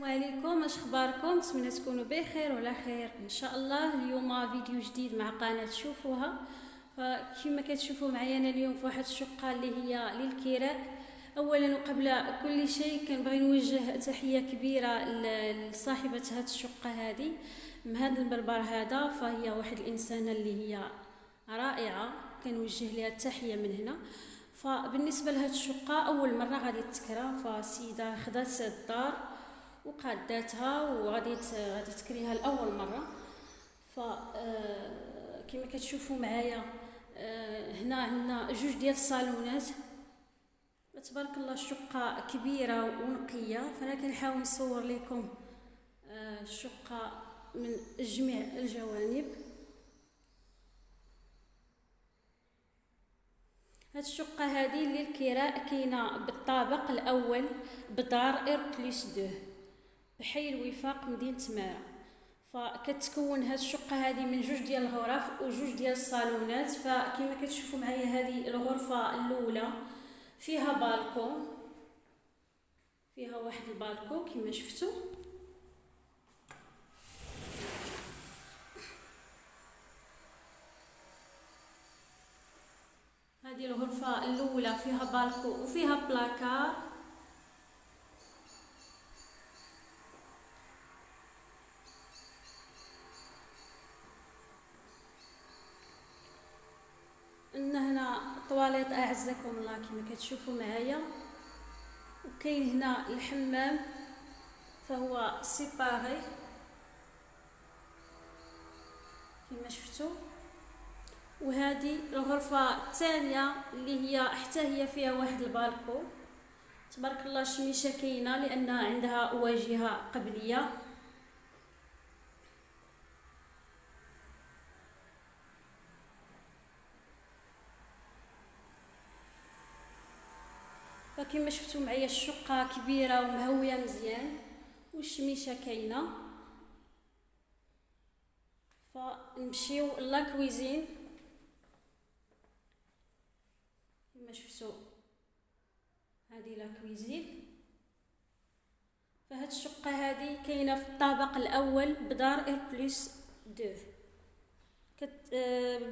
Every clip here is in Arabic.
عليكم، اش اخباركم؟ نتمنى تكونوا بخير وعلى خير ان شاء الله. اليوم فيديو جديد مع قناه تشوفوها. فكما كتشوفوا معايا انا اليوم في واحد الشقه اللي هي للكراء. اولا وقبل كل شيء كنبغي نوجه تحيه كبيره لصاحبه هذه الشقه هذه من هذا المنبر هذا. فهي واحد الانسانه اللي هي رائعه، كنوجه لها التحيه من هنا. فبالنسبه لهذه الشقه اول مره غادي تكرا، فالسيده خدات الدار وقاداتها وغادي تكريها لاول مره. ف كما كتشوفوا معايا هنا عندنا جوج ديال الصالونات. تبارك الله الشقه كبيره ونقيه، فانا كنحاول نصور لكم الشقه من جميع الجوانب. هاد الشقه هذه للكراء، كاينه بالطابق الاول بدار اير بليس 2 بحي الوفاق مدينة تمارا. فكتكون هاد الشقة هذه من جوج ديال الغرف وجوج ديال الصالونات. فكما كتشوفوا معايا هذه الغرفة الأولى فيها بالكون، فيها واحد البالكون كما شفتوا. هذه الغرفة الأولى فيها بالكون وفيها بلاكار. هنا طواليط اعزكم الله كما كتشوفوا معايا، وكاين هنا الحمام فهو سيباري كما شفتوا. وهذه الغرفه الثانيه اللي هي حتى هي فيها واحد البالكون. تبارك الله الشميشه كاينه لان عندها واجهه قبليه. فكما شفتوا معايا الشقه كبيره ومهويه مزيان والشميشه كاينه. فنمشيو لاكويزين كما شفتوا، هذه لاكويزين. فهاد الشقه هذه كاينه في الطابق الاول بدار اير بلس 2.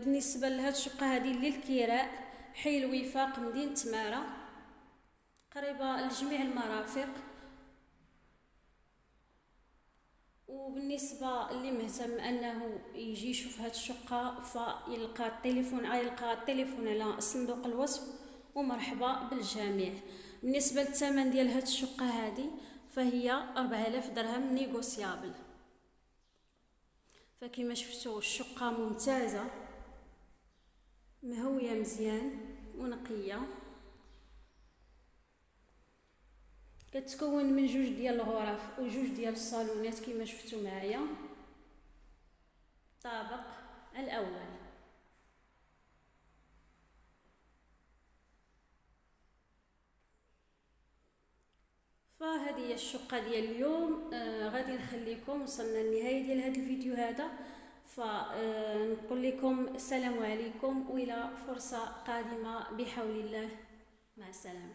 بالنسبه لهاد الشقه هذه للكراء حي الوفاق مدينه تمارا، قريبه لجميع المرافق. وبالنسبه اللي مهتم انه يجي يشوف هاد الشقه فيلقى التليفون على صندوق الوصف. ومرحبا بالجميع. بالنسبه للثمن ديال هاد الشقه هذه فهي 4000 درهم نيغوسيابل. فكما شفتوا الشقه ممتازه مهويه مزيان ونقيه. كتكون من جوج ديال الغرف وجوج ديال الصالونات كما شفتوا معايا. الطابق الاول. فهذه هي الشقه ديال اليوم. غادي نخليكم وصلنا لنهايه ديال هذا الفيديو هذا. فنقول لكم السلام عليكم والى فرصه قادمه بحول الله. مع السلامه.